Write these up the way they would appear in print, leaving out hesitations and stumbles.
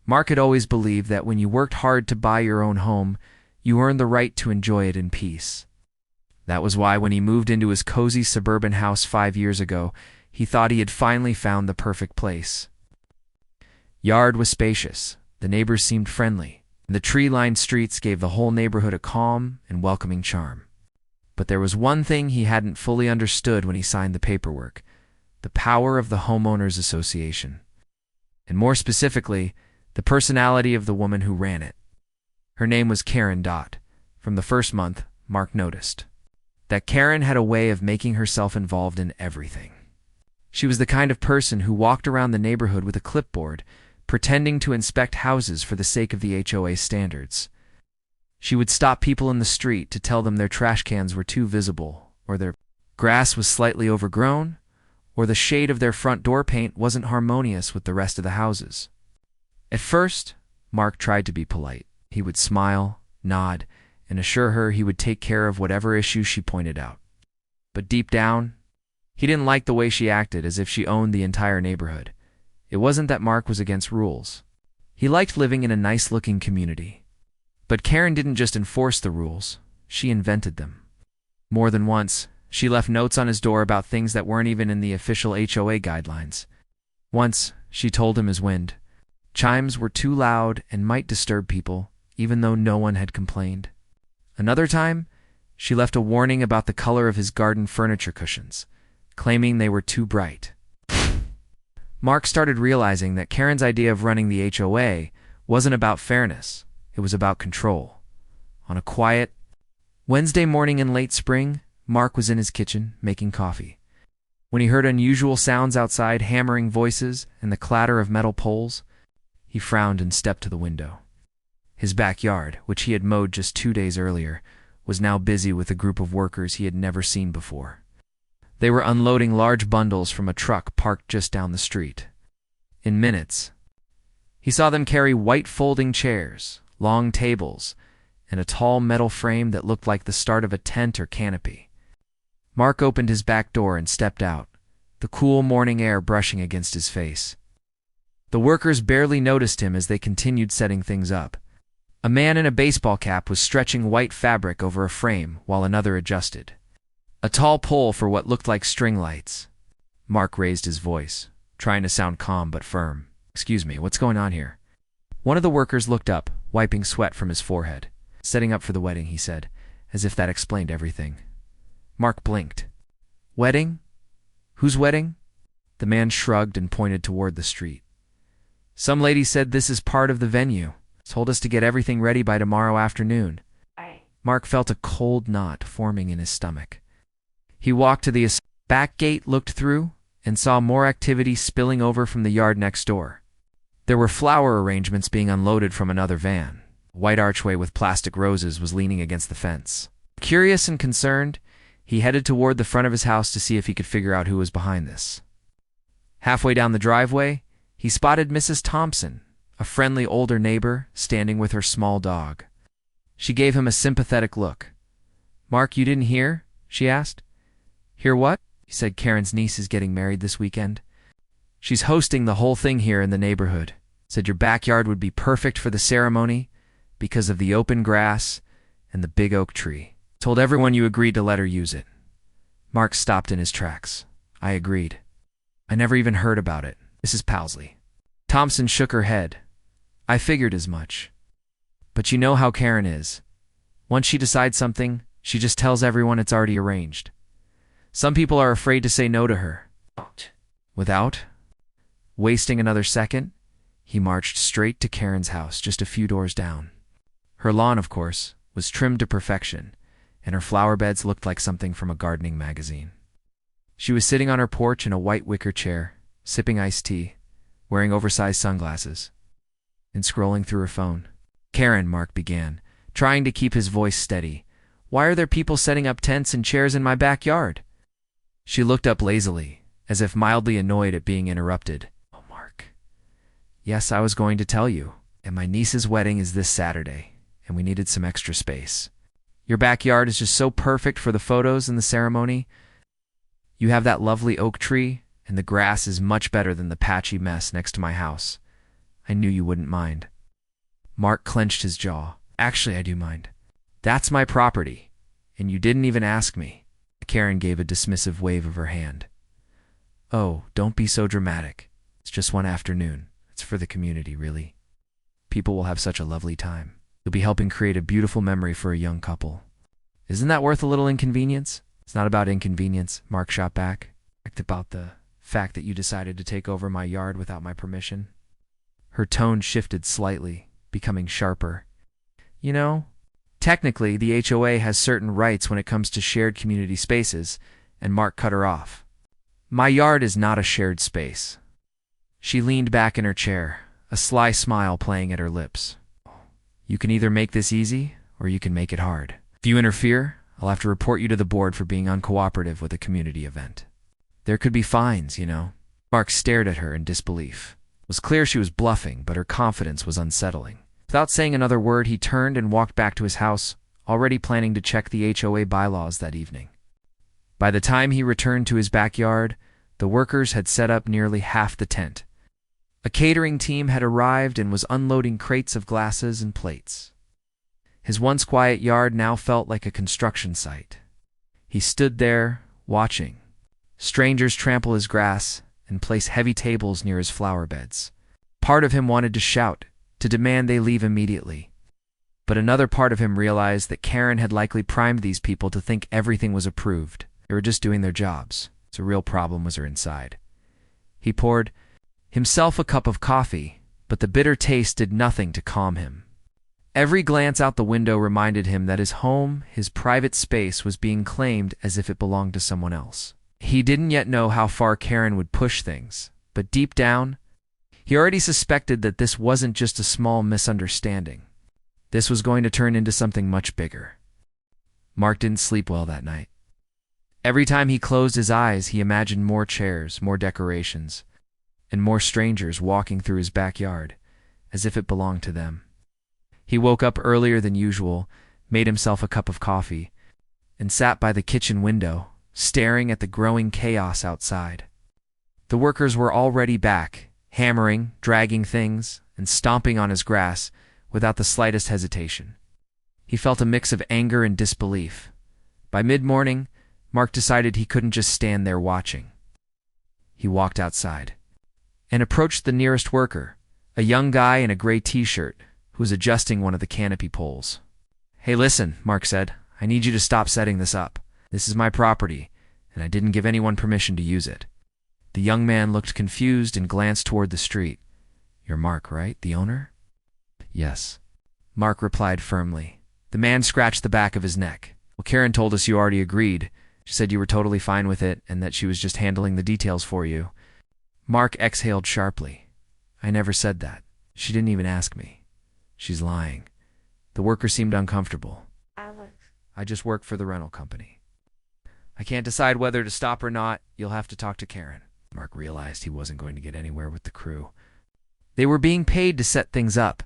Mark had always believed that when you worked hard to buy your own home, you earned the right to enjoy it in peace. That was why when he moved into his cozy suburban house 5 years ago, he thought he had finally found the perfect place. Yard was spacious, the neighbors seemed friendly, and the tree-lined streets gave the whole neighborhood a calm and welcoming charm. But there was one thing he hadn't fully understood when he signed the paperwork: the power of the Homeowners Association. And more specifically, the personality of the woman who ran it. Her name was Karen. From the first month, Mark noticed that Karen had a way of making herself involved in everything. She was the kind of person who walked around the neighborhood with a clipboard, pretending to inspect houses for the sake of the HOA standards. She would stop people in the street to tell them their trash cans were too visible, or their grass was slightly overgrown, or the shade of their front door paint wasn't harmonious with the rest of the houses. At first, Mark tried to be polite. He would smile, nod, and assure her he would take care of whatever issues she pointed out. But deep down, he didn't like the way she acted, as if she owned the entire neighborhood. It wasn't that Mark was against rules. He liked living in a nice-looking community. But Karen didn't just enforce the rules, she invented them. More than once, she left notes on his door about things that weren't even in the official HOA guidelines. Once, she told him his wind chimes were too loud and might disturb people, even though no one had complained. Another time, she left a warning about the color of his garden furniture cushions, claiming they were too bright. Mark started realizing that Karen's idea of running the HOA wasn't about fairness, it was about control. On a quiet Wednesday morning in late spring, Mark was in his kitchen making coffee. When he heard unusual sounds outside, hammering voices and the clatter of metal poles, he frowned and stepped to the window. His backyard, which he had mowed just 2 days earlier, was now busy with a group of workers he had never seen before. They were unloading large bundles from a truck parked just down the street. In minutes, he saw them carry white folding chairs, long tables, and a tall metal frame that looked like the start of a tent or canopy. Mark opened his back door and stepped out, the cool morning air brushing against his face. The workers barely noticed him as they continued setting things up. A man in a baseball cap was stretching white fabric over a frame while another adjusted a tall pole for what looked like string lights. Mark raised his voice, trying to sound calm but firm. "Excuse me, what's going on here?" One of the workers looked up, wiping sweat from his forehead. "Setting up for the wedding," he said, as if that explained everything. Mark blinked. "Wedding? Whose wedding?" The man shrugged and pointed toward the street. "Some lady said this is part of the venue. Told us to get everything ready by tomorrow afternoon." Mark felt a cold knot forming in his stomach. He walked to the back gate, looked through, and saw more activity spilling over from the yard next door. There were flower arrangements being unloaded from another van. A white archway with plastic roses was leaning against the fence. Curious and concerned, he headed toward the front of his house to see if he could figure out who was behind this. Halfway down the driveway, he spotted Mrs. Thompson, a friendly older neighbor, standing with her small dog. She gave him a sympathetic look. "Mark, you didn't hear?" she asked. "Hear what?" He said. "Karen's niece is getting married this weekend. She's hosting the whole thing here in the neighborhood. Said your backyard would be perfect for the ceremony because of the open grass and the big oak tree. Told everyone you agreed to let her use it." Mark stopped in his tracks. "I agreed. I never even heard about it. Mrs. Powsley." Thompson shook her head. "I figured as much. But you know how Karen is. Once she decides something, she just tells everyone it's already arranged. Some people are afraid to say no to her." Without wasting another second, he marched straight to Karen's house just a few doors down. Her lawn, of course, was trimmed to perfection, and her flower beds looked like something from a gardening magazine. She was sitting on her porch in a white wicker chair, sipping iced tea, wearing oversized sunglasses, and scrolling through her phone. "Karen," Mark began, trying to keep his voice steady, "why are there people setting up tents and chairs in my backyard?" She looked up lazily, as if mildly annoyed at being interrupted. "Oh, Mark. Yes, I was going to tell you. And my niece's wedding is this Saturday, and we needed some extra space. Your backyard is just so perfect for the photos and the ceremony. You have that lovely oak tree, and the grass is much better than the patchy mess next to my house. I knew you wouldn't mind. Mark clenched his jaw. Actually, I do mind. That's my property, and you didn't even ask me. Karen gave a dismissive wave of her hand. Oh, don't be so dramatic. It's just one afternoon. It's for the community, really. People will have such a lovely time. You'll be helping create a beautiful memory for a young couple. Isn't that worth a little inconvenience? It's not about inconvenience, Mark shot back. It's about the fact that you decided to take over my yard without my permission. Her tone shifted slightly, becoming sharper. You know, technically the HOA has certain rights when it comes to shared community spaces, and Mark cut her off. My yard is not a shared space. She leaned back in her chair, a sly smile playing at her lips. You can either make this easy, or you can make it hard. If you interfere, I'll have to report you to the board for being uncooperative with a community event. There could be fines, you know. Mark stared at her in disbelief. It was clear she was bluffing, but her confidence was unsettling. Without saying another word, he turned and walked back to his house, already planning to check the HOA bylaws that evening. By the time he returned to his backyard, the workers had set up nearly half the tent. A catering team had arrived and was unloading crates of glasses and plates. His once quiet yard now felt like a construction site. He stood there, watching. Strangers trample his grass and place heavy tables near his flower beds. Part of him wanted to shout, to demand they leave immediately. But another part of him realized that Karen had likely primed these people to think everything was approved. They were just doing their jobs. The real problem was her inside. He poured himself a cup of coffee, but the bitter taste did nothing to calm him. Every glance out the window reminded him that his home, his private space, was being claimed as if it belonged to someone else. He didn't yet know how far Karen would push things, but deep down, he already suspected that this wasn't just a small misunderstanding. This was going to turn into something much bigger. Mark didn't sleep well that night. Every time he closed his eyes, he imagined more chairs, more decorations, and more strangers walking through his backyard, as if it belonged to them. He woke up earlier than usual, made himself a cup of coffee, and sat by the kitchen window, staring at the growing chaos outside. The workers were already back, hammering, dragging things, and stomping on his grass without the slightest hesitation. He felt a mix of anger and disbelief. By mid-morning, Mark decided he couldn't just stand there watching. He walked outside and approached the nearest worker, a young guy in a gray t-shirt who was adjusting one of the canopy poles. Hey, listen, Mark said. I need you to stop setting this up. This is my property, and I didn't give anyone permission to use it. The young man looked confused and glanced toward the street. You're Mark, right? The owner? Yes. Mark replied firmly. The man scratched the back of his neck. Well, Karen told us you already agreed. She said you were totally fine with it and that she was just handling the details for you. Mark exhaled sharply. I never said that. She didn't even ask me. She's lying. The worker seemed uncomfortable. I just work for the rental company. I can't decide whether to stop or not. You'll have to talk to Karen. Mark realized he wasn't going to get anywhere with the crew. They were being paid to set things up,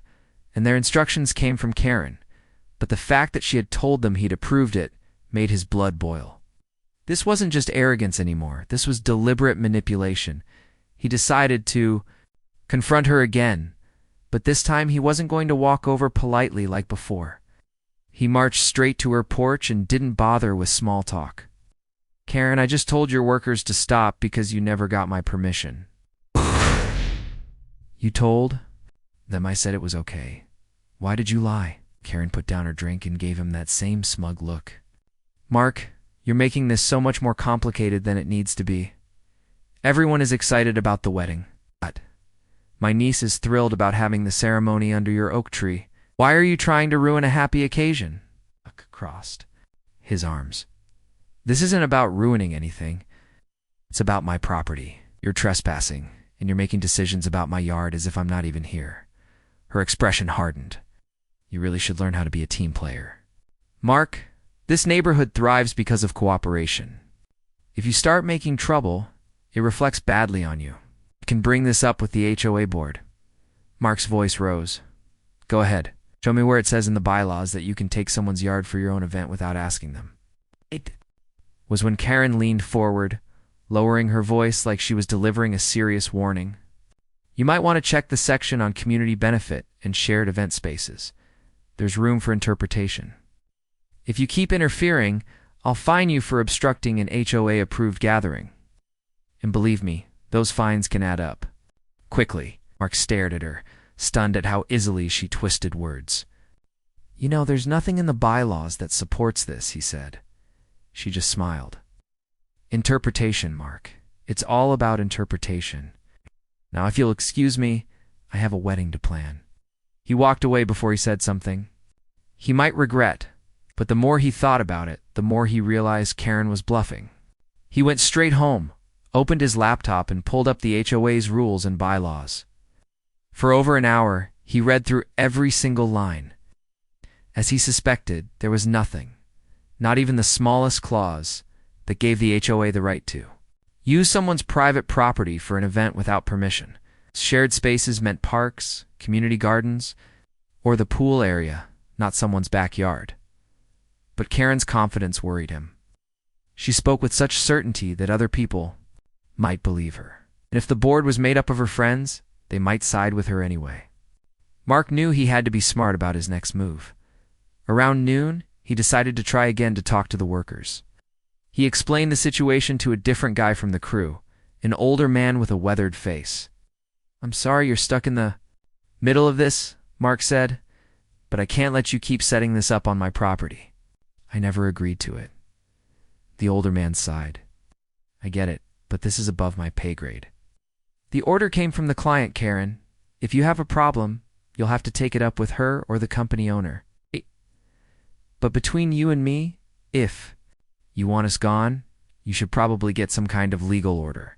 and their instructions came from Karen, but the fact that she had told them he'd approved it made his blood boil. This wasn't just arrogance anymore. This was deliberate manipulation. He decided to confront her again, but this time he wasn't going to walk over politely like before. He marched straight to her porch and didn't bother with small talk. Karen, I just told your workers to stop because you never got my permission. You told them I said it was okay. Why did you lie? Karen put down her drink and gave him that same smug look. Mark, you're making this so much more complicated than it needs to be. Everyone is excited about the wedding. My niece is thrilled about having the ceremony under your oak tree. Why are you trying to ruin a happy occasion? Mark crossed his arms. This isn't about ruining anything. It's about my property. You're trespassing, and you're making decisions about my yard as if I'm not even here. Her expression hardened. You really should learn how to be a team player. Mark, this neighborhood thrives because of cooperation. If you start making trouble, it reflects badly on you. You can bring this up with the HOA board. Mark's voice rose. Go ahead. Show me where it says in the bylaws that you can take someone's yard for your own event without asking them. It was when Karen leaned forward, lowering her voice like she was delivering a serious warning. You might want to check the section on community benefit and shared event spaces. There's room for interpretation. If you keep interfering, I'll fine you for obstructing an HOA-approved gathering. And believe me, those fines can add up. Quickly, Mark stared at her, stunned at how easily she twisted words. You know, there's nothing in the bylaws that supports this, he said. She just smiled. Interpretation, Mark. It's all about interpretation. Now, if you'll excuse me, I have a wedding to plan. He walked away before he said something. He might regret, but the more he thought about it, the more he realized Karen was bluffing. He went straight home, opened his laptop, and pulled up the HOA's rules and bylaws. For over an hour, he read through every single line. As he suspected, there was nothing, not even the smallest clause, that gave the HOA the right to use someone's private property for an event without permission. Shared spaces meant parks, community gardens, or the pool area, not someone's backyard. But Karen's confidence worried him. She spoke with such certainty that other people might believe her. And if the board was made up of her friends, they might side with her anyway. Mark knew he had to be smart about his next move. Around noon, he decided to try again to talk to the workers. He explained the situation to a different guy from the crew, an older man with a weathered face. I'm sorry you're stuck in the middle of this, Mark said, but I can't let you keep setting this up on my property. I never agreed to it. The older man sighed. I get it, but this is above my pay grade. The order came from the client, Karen. If you have a problem, you'll have to take it up with her or the company owner. But between you and me, if you want us gone, you should probably get some kind of legal order.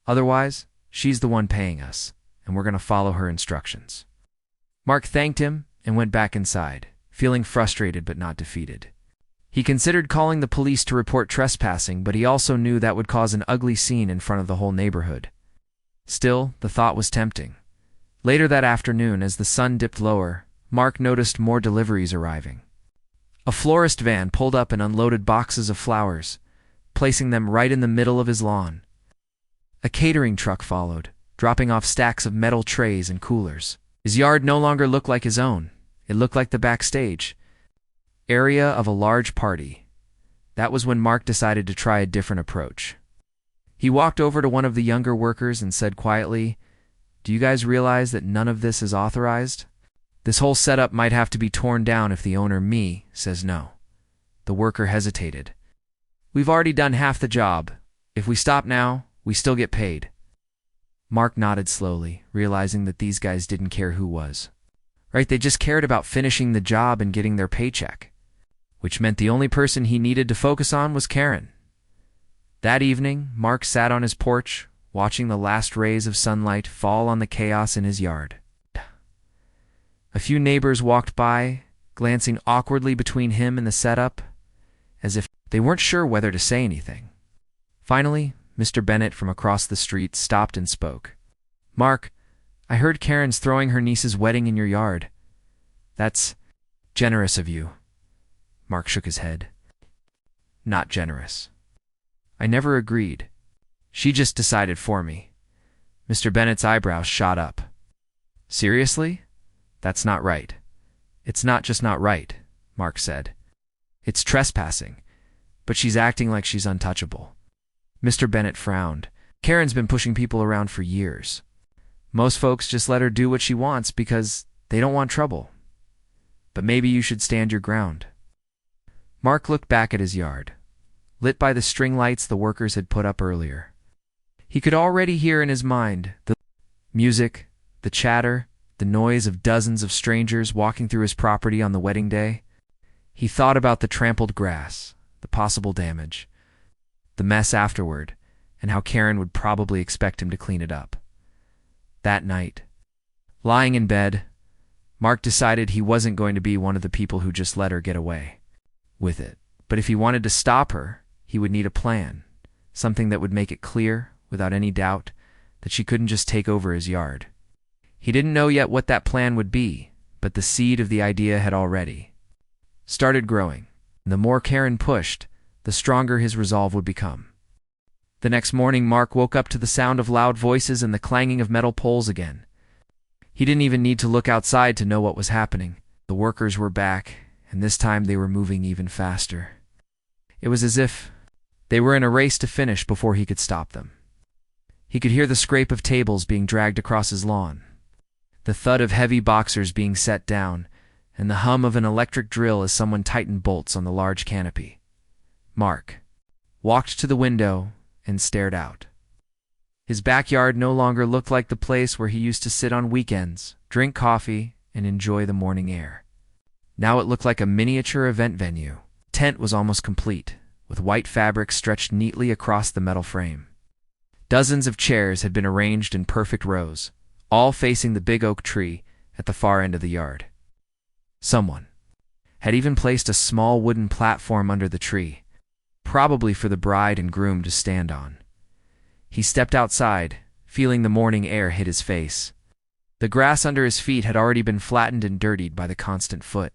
Otherwise, she's the one paying us, and we're going to follow her instructions. Mark thanked him and went back inside, feeling frustrated but not defeated. He considered calling the police to report trespassing, but he also knew that would cause an ugly scene in front of the whole neighborhood. Still, the thought was tempting. Later that afternoon, as the sun dipped lower, Mark noticed more deliveries arriving. A florist van pulled up and unloaded boxes of flowers, placing them right in the middle of his lawn. A catering truck followed, dropping off stacks of metal trays and coolers. His yard no longer looked like his own. It looked like the backstage area of a large party. That was when Mark decided to try a different approach. He walked over to one of the younger workers and said quietly, "Do you guys realize that none of this is authorized? This whole setup might have to be torn down if the owner, me, says no." The worker hesitated. "We've already done half the job. If we stop now, we still get paid." Mark nodded slowly, realizing that these guys didn't care who was. Right, they just cared about finishing the job and getting their paycheck, which meant the only person he needed to focus on was Karen. That evening, Mark sat on his porch, watching the last rays of sunlight fall on the chaos in his yard. A few neighbors walked by, glancing awkwardly between him and the setup, as if they weren't sure whether to say anything. Finally, Mr. Bennett from across the street stopped and spoke. "Mark, I heard Karen's throwing her niece's wedding in your yard. That's generous of you." Mark shook his head. "Not generous. I never agreed. She just decided for me." Mr. Bennett's eyebrows shot up. "Seriously? That's not right." "It's not just not right," Mark said. "It's trespassing, but she's acting like she's untouchable." Mr. Bennett frowned. "Karen's been pushing people around for years. Most folks just let her do what she wants because they don't want trouble. But maybe you should stand your ground." Mark looked back at his yard, lit by the string lights the workers had put up earlier. He could already hear in his mind the music, the chatter, the noise of dozens of strangers walking through his property on the wedding day. He thought about the trampled grass, the possible damage, the mess afterward, and how Karen would probably expect him to clean it up. That night, lying in bed, Mark decided he wasn't going to be one of the people who just let her get away with it. But if he wanted to stop her, he would need a plan, something that would make it clear, without any doubt, that she couldn't just take over his yard. He didn't know yet what that plan would be, but the seed of the idea had already started growing. And the more Karen pushed, the stronger his resolve would become. The next morning, Mark woke up to the sound of loud voices and the clanging of metal poles again. He didn't even need to look outside to know what was happening. The workers were back, and this time they were moving even faster. It was as if they were in a race to finish before he could stop them. He could hear the scrape of tables being dragged across his lawn, the thud of heavy boxers being set down, and the hum of an electric drill as someone tightened bolts on the large canopy. Mark walked to the window and stared out. His backyard no longer looked like the place where he used to sit on weekends, drink coffee, and enjoy the morning air. Now it looked like a miniature event venue. The tent was almost complete, with white fabric stretched neatly across the metal frame. Dozens of chairs had been arranged in perfect rows, all facing the big oak tree at the far end of the yard. Someone had even placed a small wooden platform under the tree, probably for the bride and groom to stand on. He stepped outside, feeling the morning air hit his face. The grass under his feet had already been flattened and dirtied by the constant foot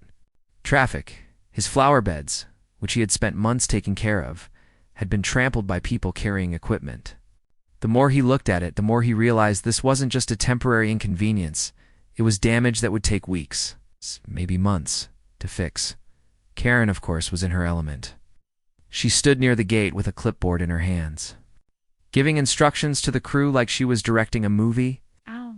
traffic. His flower beds, which he had spent months taking care of, had been trampled by people carrying equipment. The more he looked at it, the more he realized this wasn't just a temporary inconvenience. It was damage that would take weeks, maybe months, to fix. Karen, of course, was in her element. She stood near the gate with a clipboard in her hands, giving instructions to the crew like she was directing a movie. Ow.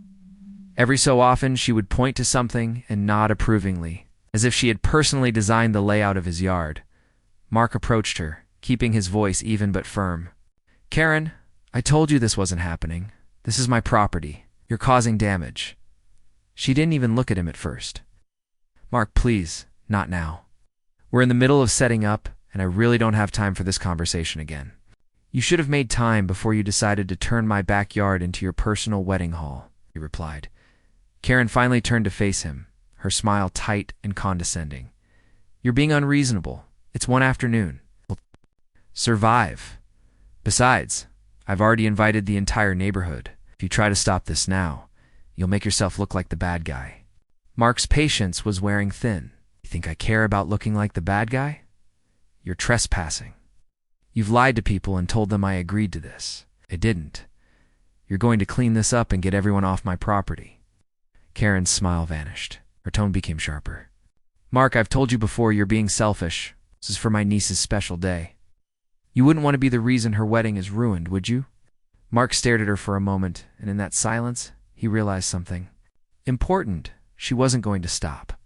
Every so often, she would point to something and nod approvingly, as if she had personally designed the layout of his yard. Mark approached her, keeping his voice even but firm. "Karen, I told you this wasn't happening. This is my property. You're causing damage." She didn't even look at him at first. "Mark, please, not now. We're in the middle of setting up, and I really don't have time for this conversation again. You should have made time before you decided to turn my backyard into your personal wedding hall," he replied. Karen finally turned to face him, her smile tight and condescending. "You're being unreasonable. It's one afternoon. We'll survive. Besides, I've already invited the entire neighborhood. If you try to stop this now, you'll make yourself look like the bad guy." Mark's patience was wearing thin. "You think I care about looking like the bad guy? You're trespassing. You've lied to people and told them I agreed to this. I didn't. You're going to clean this up and get everyone off my property." Karen's smile vanished. Her tone became sharper. "Mark, I've told you before you're being selfish. This is for my niece's special day. You wouldn't want to be the reason her wedding is ruined, would you?" Mark stared at her for a moment, and in that silence, he realized something important. She wasn't going to stop.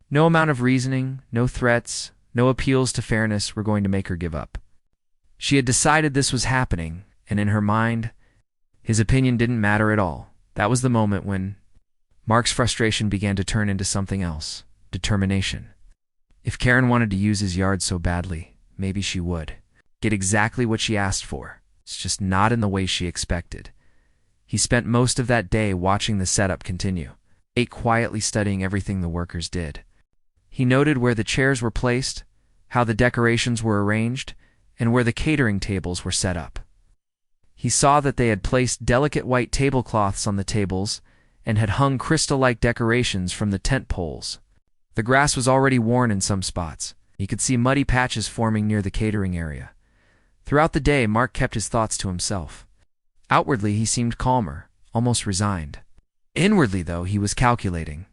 No amount of reasoning, no threats, no appeals to fairness were going to make her give up. She had decided this was happening, and in her mind, his opinion didn't matter at all. That was the moment when Mark's frustration began to turn into something else: determination. If Karen wanted to use his yard so badly, maybe she would get exactly what she asked for. It's just not in the way she expected. He spent most of that day watching the setup continue, quietly studying everything the workers did. He noted where the chairs were placed, how the decorations were arranged, and where the catering tables were set up. He saw that they had placed delicate white tablecloths on the tables and had hung crystal-like decorations from the tent poles. The grass was already worn in some spots. He could see muddy patches forming near the catering area. Throughout the day, Mark kept his thoughts to himself. Outwardly, he seemed calmer, almost resigned. Inwardly, though, he was calculating.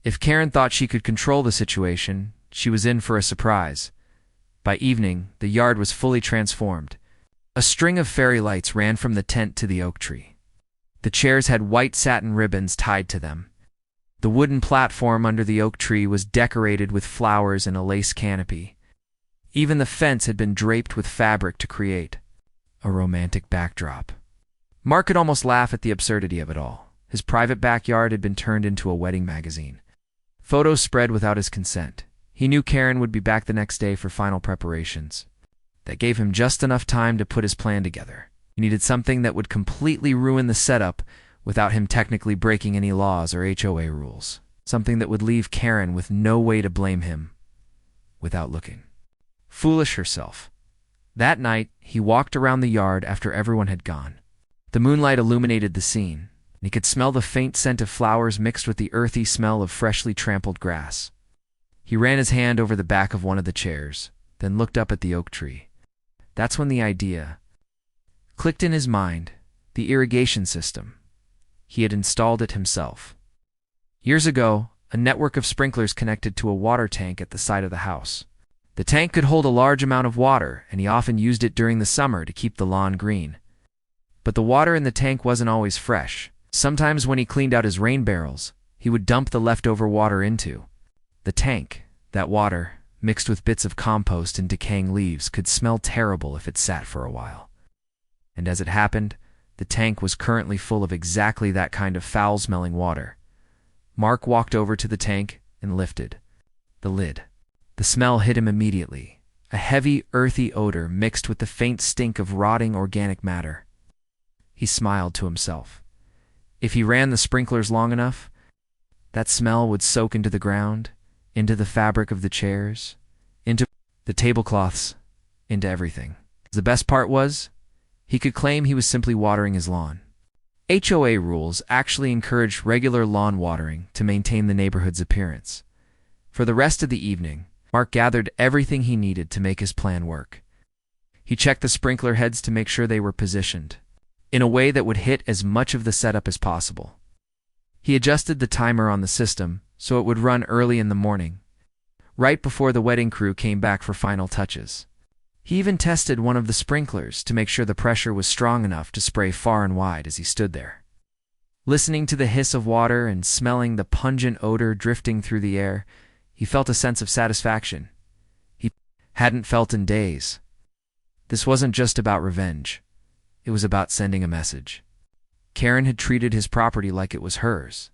If Karen thought she could control the situation, she was in for a surprise. By evening, the yard was fully transformed. A string of fairy lights ran from the tent to the oak tree. The chairs had white satin ribbons tied to them. The wooden platform under the oak tree was decorated with flowers and a lace canopy. Even the fence had been draped with fabric to create a romantic backdrop. Mark could almost laugh at the absurdity of it all. His private backyard had been turned into a wedding magazine. Photos spread without his consent. He knew Karen would be back the next day for final preparations. That gave him just enough time to put his plan together. He needed something that would completely ruin the setup without him technically breaking any laws or HOA rules. Something that would leave Karen with no way to blame him without looking foolish herself. That night, he walked around the yard after everyone had gone. The moonlight illuminated the scene, and he could smell the faint scent of flowers mixed with the earthy smell of freshly trampled grass. He ran his hand over the back of one of the chairs, then looked up at the oak tree. That's when the idea clicked in his mind: the irrigation system. He had installed it himself. Years ago, a network of sprinklers connected to a water tank at the side of the house. The tank could hold a large amount of water, and he often used it during the summer to keep the lawn green. But the water in the tank wasn't always fresh. Sometimes when he cleaned out his rain barrels, he would dump the leftover water into the tank. That water, mixed with bits of compost and decaying leaves, could smell terrible if it sat for a while. And as it happened, the tank was currently full of exactly that kind of foul-smelling water. Mark walked over to the tank and lifted the lid. The smell hit him immediately, a heavy, earthy odor mixed with the faint stink of rotting organic matter. He smiled to himself. If he ran the sprinklers long enough, that smell would soak into the ground, into the fabric of the chairs, into the tablecloths, into everything. The best part was, he could claim he was simply watering his lawn. HOA rules actually encouraged regular lawn watering to maintain the neighborhood's appearance. For the rest of the evening, Mark gathered everything he needed to make his plan work. He checked the sprinkler heads to make sure they were positioned in a way that would hit as much of the setup as possible. He adjusted the timer on the system so it would run early in the morning, right before the wedding crew came back for final touches. He even tested one of the sprinklers to make sure the pressure was strong enough to spray far and wide as he stood there. Listening to the hiss of water and smelling the pungent odor drifting through the air, he felt a sense of satisfaction he hadn't felt in days. This wasn't just about revenge. It was about sending a message. Karen had treated his property like it was hers,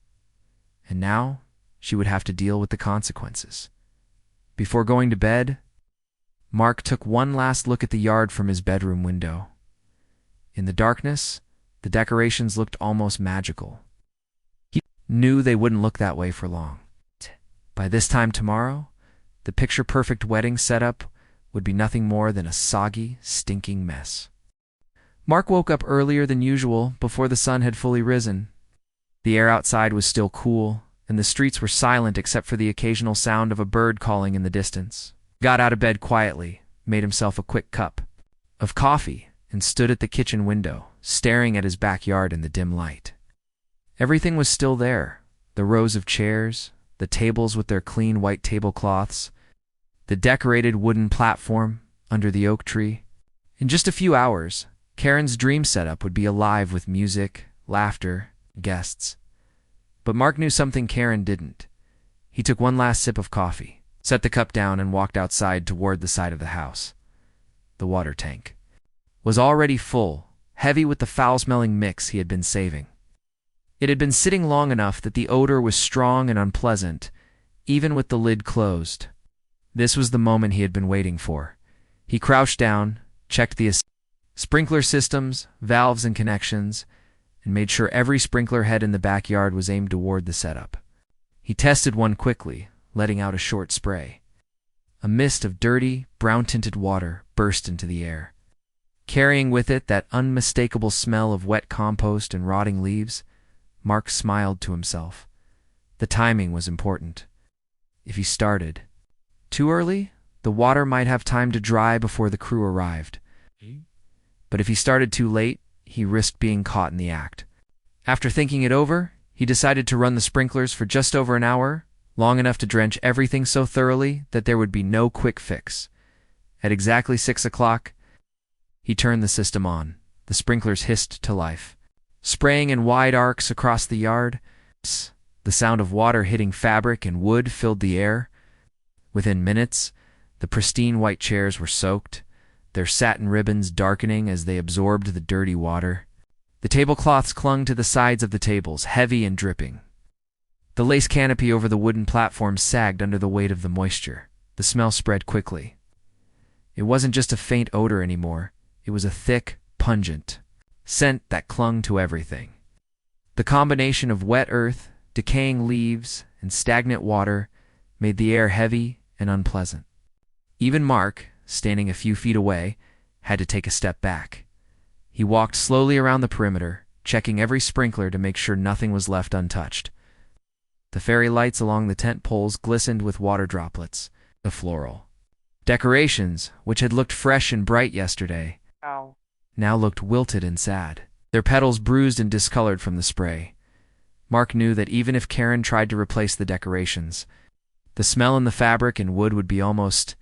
and now she would have to deal with the consequences. Before going to bed, Mark took one last look at the yard from his bedroom window. In the darkness, the decorations looked almost magical. He knew they wouldn't look that way for long. By this time tomorrow, the picture-perfect wedding setup would be nothing more than a soggy, stinking mess. Mark woke up earlier than usual before the sun had fully risen. The air outside was still cool, and the streets were silent except for the occasional sound of a bird calling in the distance. Got out of bed quietly, made himself a quick cup of coffee, and stood at the kitchen window, staring at his backyard in the dim light. Everything was still there: the rows of chairs, the tables with their clean white tablecloths, the decorated wooden platform under the oak tree. In just a few hours, Karen's dream setup would be alive with music, laughter, guests. But Mark knew something Karen didn't. He took one last sip of coffee, set the cup down, and walked outside toward the side of the house. The water tank was already full, heavy with the foul-smelling mix he had been saving. It had been sitting long enough that the odor was strong and unpleasant, even with the lid closed. This was the moment he had been waiting for. He crouched down, checked the sprinkler systems, valves, and connections, and made sure every sprinkler head in the backyard was aimed toward the setup. He tested one quickly, letting out a short spray. A mist of dirty, brown-tinted water burst into the air, carrying with it that unmistakable smell of wet compost and rotting leaves. Mark smiled to himself. The timing was important. If he started too early, the water might have time to dry before the crew arrived. But if he started too late, he risked being caught in the act. After thinking it over, he decided to run the sprinklers for just over an hour, long enough to drench everything so thoroughly that there would be no quick fix. At exactly 6 o'clock, he turned the system on. The sprinklers hissed to life, spraying in wide arcs across the yard. The sound of water hitting fabric and wood filled the air. Within minutes, the pristine white chairs were soaked, their satin ribbons darkening as they absorbed the dirty water. The tablecloths clung to the sides of the tables, heavy and dripping. The lace canopy over the wooden platform sagged under the weight of the moisture. The smell spread quickly. It wasn't just a faint odor anymore. It was a thick, pungent scent that clung to everything. The combination of wet earth, decaying leaves, and stagnant water made the air heavy and unpleasant. Even Mark, standing a few feet away, had to take a step back. He walked slowly around the perimeter, checking every sprinkler to make sure nothing was left untouched. The fairy lights along the tent poles glistened with water droplets. The floral decorations, which had looked fresh and bright yesterday, now looked wilted and sad, their petals bruised and discolored from the spray. Mark knew that even if Karen tried to replace the decorations, the smell in the fabric and wood would be almost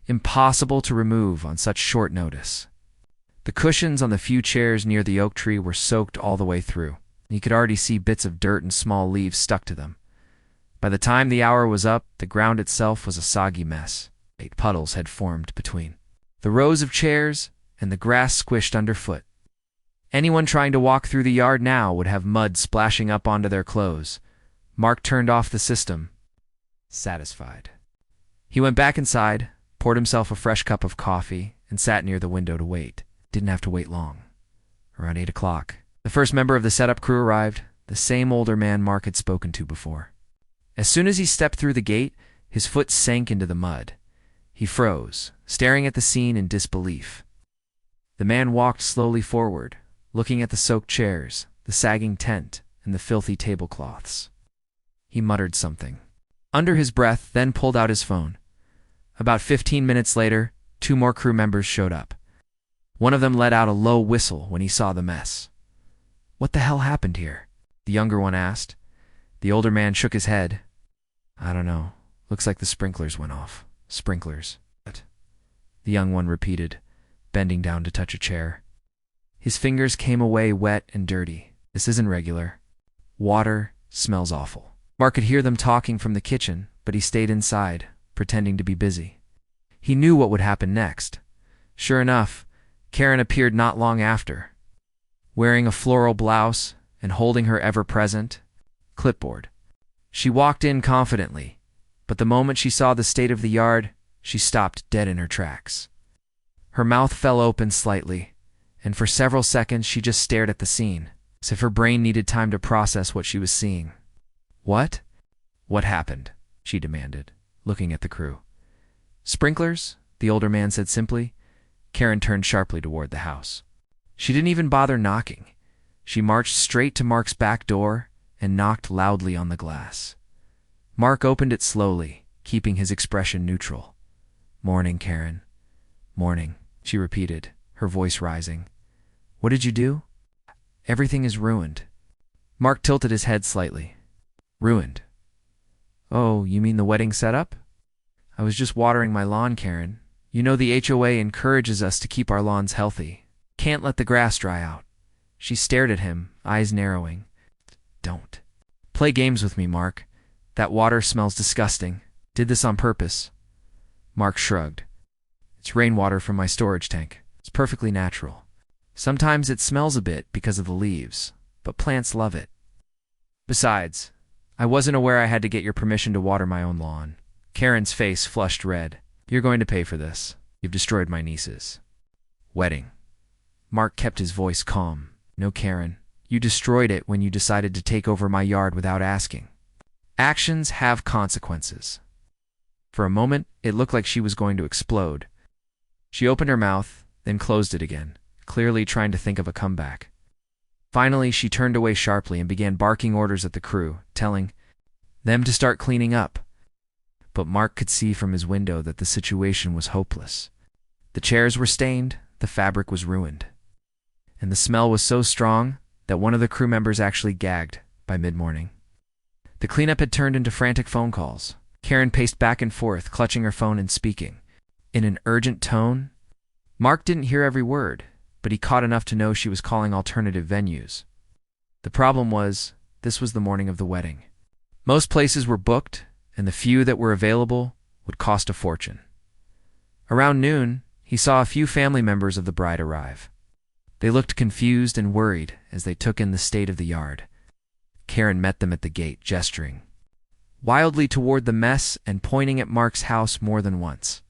impossible to remove on such short notice. The cushions on the few chairs near the oak tree were soaked all the way through. He could already see bits of dirt and small leaves stuck to them. By the time the hour was up, the ground itself was a soggy mess. 8 puddles had formed between the rows of chairs, and the grass squished underfoot. Anyone trying to walk through the yard now would have mud splashing up onto their clothes. Mark turned off the system, satisfied. He went back inside, poured himself a fresh cup of coffee, and sat near the window to wait. Didn't have to wait long. Around 8 o'clock, the first member of the setup crew arrived, the same older man Mark had spoken to before. As soon as he stepped through the gate, his foot sank into the mud. He froze, staring at the scene in disbelief. The man walked slowly forward, looking at the soaked chairs, the sagging tent, and the filthy tablecloths. He muttered something under his breath, then pulled out his phone. About 15 minutes later, 2 more crew members showed up. One of them let out a low whistle when he saw the mess. "What the hell happened here?" the younger one asked. The older man shook his head. "I don't know. Looks like the sprinklers went off." "Sprinklers?" the young one repeated, bending down to touch a chair. His fingers came away wet and dirty. "This isn't regular. Water smells awful." Mark could hear them talking from the kitchen, but he stayed inside, pretending to be busy. He knew what would happen next. Sure enough, Karen appeared not long after, wearing a floral blouse and holding her ever-present clipboard. She walked in confidently, but the moment she saw the state of the yard, she stopped dead in her tracks. Her mouth fell open slightly, and for several seconds she just stared at the scene, as if her brain needed time to process what she was seeing. "What? What happened?" she demanded, looking at the crew. "Sprinklers?" the older man said simply. Karen turned sharply toward the house. She didn't even bother knocking. She marched straight to Mark's back door and knocked loudly on the glass. Mark opened it slowly, keeping his expression neutral. "Morning, Karen. Morning," she repeated, her voice rising. "What did you do?" "Everything is ruined." Mark tilted his head slightly. "Ruined? Oh, you mean the wedding setup?" "I was just watering my lawn, Karen. You know the HOA encourages us to keep our lawns healthy. Can't let the grass dry out." She stared at him, eyes narrowing. "Don't play games with me, Mark. That water smells disgusting. Did this on purpose." Mark shrugged. "It's rainwater from my storage tank. It's perfectly natural. Sometimes it smells a bit because of the leaves, but plants love it. Besides, I wasn't aware I had to get your permission to water my own lawn." Karen's face flushed red. "You're going to pay for this. You've destroyed my niece's wedding." Mark kept his voice calm. "No, Karen. You destroyed it when you decided to take over my yard without asking. Actions have consequences." For a moment, it looked like she was going to explode. She opened her mouth, then closed it again, clearly trying to think of a comeback. Finally, she turned away sharply and began barking orders at the crew, telling them to start cleaning up. But Mark could see from his window that the situation was hopeless. The chairs were stained, the fabric was ruined, and the smell was so strong that one of the crew members actually gagged by mid-morning. The cleanup had turned into frantic phone calls. Karen paced back and forth, clutching her phone and speaking in an urgent tone. Mark didn't hear every word, but he caught enough to know she was calling alternative venues. The problem was, this was the morning of the wedding. Most places were booked, and the few that were available would cost a fortune. Around noon, he saw a few family members of the bride arrive. They looked confused and worried as they took in the state of the yard. Karen met them at the gate, gesturing wildly toward the mess and pointing at Mark's house more than once.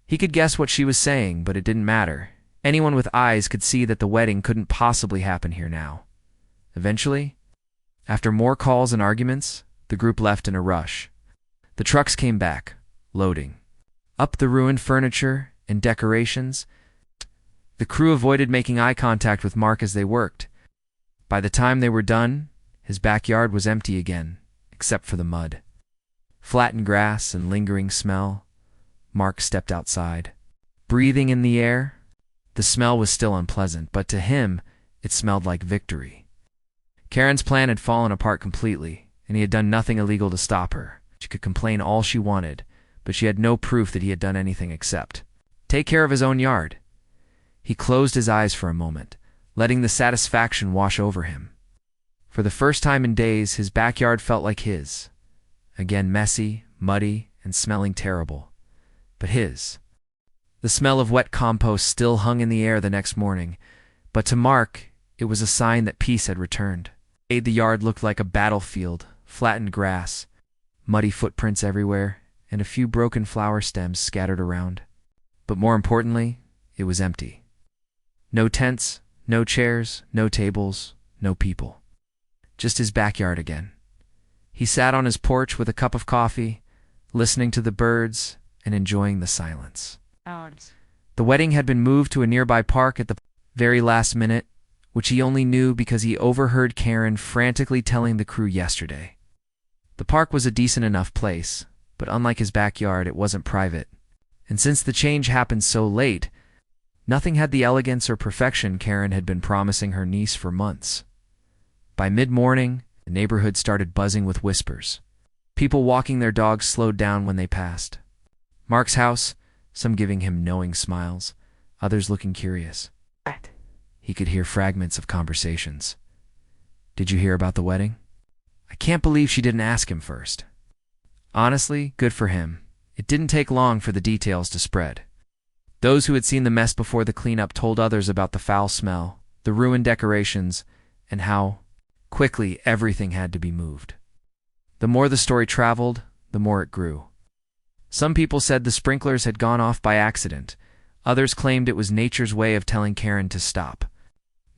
He could guess what she was saying, but it didn't matter. Anyone with eyes could see that the wedding couldn't possibly happen here now. Eventually, after more calls and arguments, the group left in a rush. The trucks came back, loading up the ruined furniture and decorations. The crew avoided making eye contact with Mark as they worked. By the time they were done, his backyard was empty again, except for the mud. Flattened grass and lingering smell. Mark stepped outside. Breathing in the air The smell was still unpleasant, but to him, it smelled like victory. Karen's plan had fallen apart completely, and he had done nothing illegal to stop her. She could complain all she wanted, but she had no proof that he had done anything except take care of his own yard. He closed his eyes for a moment, letting the satisfaction wash over him. For the first time in days, his backyard felt like his. Again messy, muddy, and smelling terrible. But his. The smell of wet compost still hung in the air the next morning, but to Mark, it was a sign that peace had returned. The yard looked like a battlefield, flattened grass, muddy footprints everywhere, and a few broken flower stems scattered around. But more importantly, it was empty. No tents, no chairs, no tables, no people. Just his backyard again. He sat on his porch with a cup of coffee, listening to the birds and enjoying the silence. The wedding had been moved to a nearby park at the very last minute, which he only knew because he overheard Karen frantically telling the crew yesterday. The park was a decent enough place, but unlike his backyard, it wasn't private. And since the change happened so late, nothing had the elegance or perfection Karen had been promising her niece for months. By mid-morning, the neighborhood started buzzing with whispers. People walking their dogs slowed down when they passed. Mark's house, some giving him knowing smiles, others looking curious. He could hear fragments of conversations. Did you hear about the wedding? I can't believe she didn't ask him first. Honestly, good for him. It didn't take long for the details to spread. Those who had seen the mess before the cleanup told others about the foul smell, the ruined decorations, and how quickly everything had to be moved. The more the story traveled, the more it grew. Some people said the sprinklers had gone off by accident. Others claimed it was nature's way of telling Karen to stop.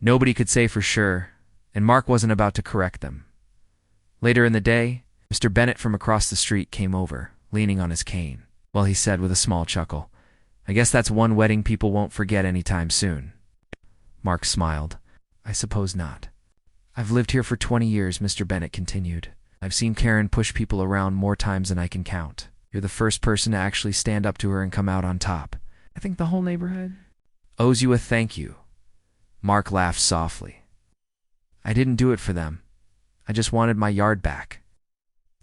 Nobody could say for sure, and Mark wasn't about to correct them. Later in the day, Mr. Bennett from across the street came over, leaning on his cane. Well, he said with a small chuckle, I guess that's one wedding people won't forget anytime soon. Mark smiled. I suppose not. I've lived here for 20 years, Mr. Bennett continued. I've seen Karen push people around more times than I can count. You're the first person to actually stand up to her and come out on top. I think the whole neighborhood owes you a thank you. Mark laughed softly. I didn't do it for them. I just wanted my yard back.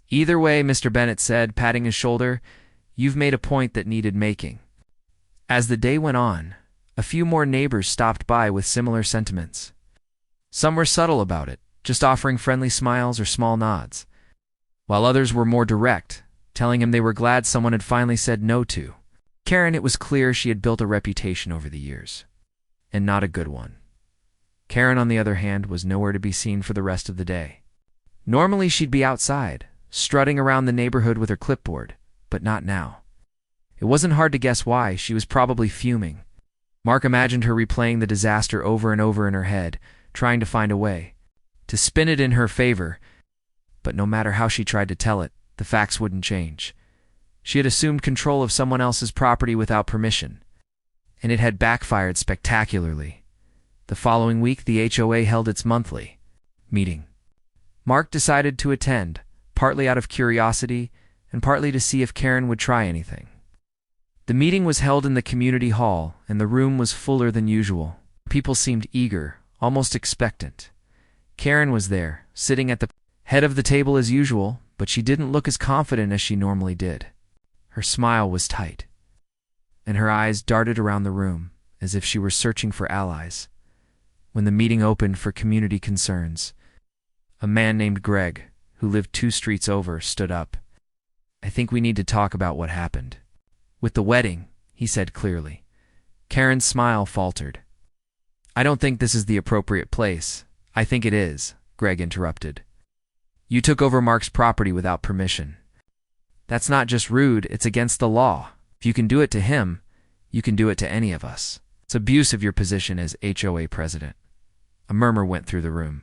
Either way, Mr. Bennett said, patting his shoulder, you've made a point that needed making. As the day went on, a few more neighbors stopped by with similar sentiments. Some were subtle about it, just offering friendly smiles or small nods, while others were more direct, telling him they were glad someone had finally said no to. Karen, it was clear she had built a reputation over the years, and not a good one. Karen, on the other hand, was nowhere to be seen for the rest of the day. Normally she'd be outside, strutting around the neighborhood with her clipboard, but not now. It wasn't hard to guess why. She was probably fuming. Mark imagined her replaying the disaster over and over in her head, trying to find a way to spin it in her favor, but no matter how she tried to tell it, the facts wouldn't change. She had assumed control of someone else's property without permission, and it had backfired spectacularly. The following week, the HOA held its monthly meeting. Mark decided to attend, partly out of curiosity and partly to see if Karen would try anything. The meeting was held in the community hall, and the room was fuller than usual. People seemed eager, almost expectant. Karen was there, sitting at the head of the table as usual, but she didn't look as confident as she normally did. Her smile was tight, and her eyes darted around the room, as if she were searching for allies. When the meeting opened for community concerns, a man named Greg, who lived 2 streets over, stood up. I think we need to talk about what happened. With the wedding, he said clearly. Karen's smile faltered. I don't think this is the appropriate place. I think it is, Greg interrupted. You took over Mark's property without permission. That's not just rude, it's against the law. If you can do it to him, you can do it to any of us. It's abuse of your position as HOA president. A murmur went through the room.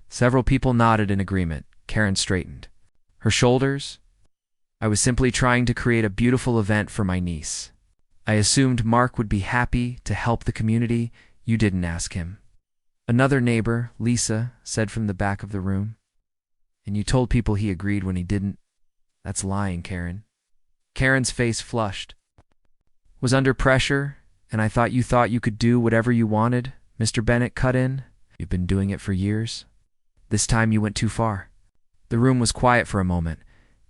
Several people nodded in agreement. Karen straightened her shoulders. I was simply trying to create a beautiful event for my niece. I assumed Mark would be happy to help the community. You didn't ask him. Another neighbor, Lisa, said from the back of the room. And you told people he agreed when he didn't. That's lying, Karen. Karen's face flushed. Was under pressure, And I thought you could do whatever you wanted, Mr. Bennett cut in. You've been doing it for years. This time you went too far. The room was quiet for a moment,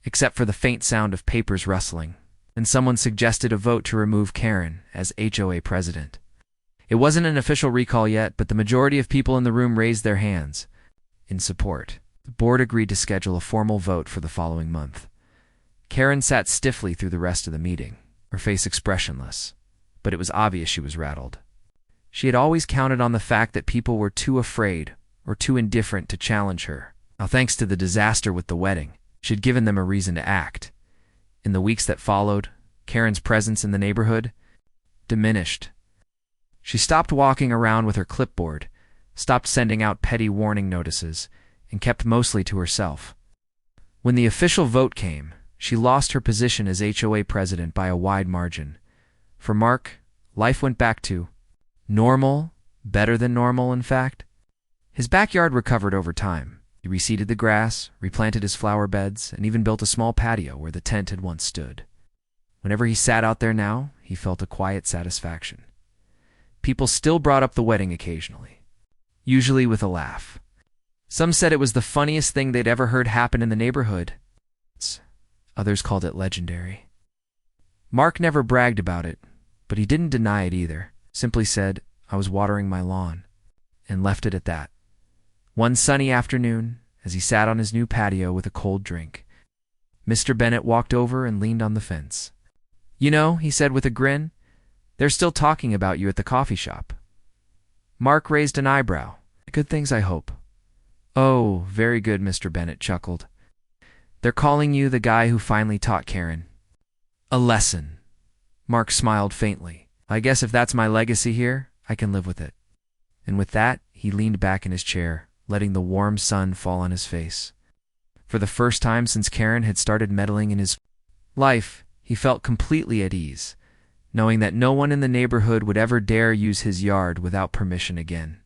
except for the faint sound of papers rustling, and someone suggested a vote to remove Karen as HOA president. It wasn't an official recall yet, but the majority of people in the room raised their hands in support. The board agreed to schedule a formal vote for the following month. Karen sat stiffly through the rest of the meeting, her face expressionless, but it was obvious she was rattled. She had always counted on the fact that people were too afraid or too indifferent to challenge her. Now, thanks to the disaster with the wedding, she had given them a reason to act. In the weeks that followed, Karen's presence in the neighborhood diminished. She stopped walking around with her clipboard, stopped sending out petty warning notices, and kept mostly to herself. When the official vote came, she lost her position as HOA president by a wide margin. For Mark, life went back to normal, better than normal, in fact. His backyard recovered over time. He reseeded the grass, replanted his flower beds, and even built a small patio where the tent had once stood. Whenever he sat out there now, he felt a quiet satisfaction. People still brought up the wedding occasionally, usually with a laugh. Some said it was the funniest thing they'd ever heard happen in the neighborhood. Others called it legendary. Mark never bragged about it, but he didn't deny it either. Simply said, "I was watering my lawn," and left it at that. One sunny afternoon, as he sat on his new patio with a cold drink, Mr. Bennett walked over and leaned on the fence. "You know," he said with a grin, "they're still talking about you at the coffee shop." Mark raised an eyebrow. "Good things, I hope." "Oh, very good," Mr. Bennett chuckled. "They're calling you the guy who finally taught Karen a lesson." Mark smiled faintly. "I guess if that's my legacy here, I can live with it." And with that, he leaned back in his chair, letting the warm sun fall on his face. For the first time since Karen had started meddling in his life, he felt completely at ease, knowing that no one in the neighborhood would ever dare use his yard without permission again.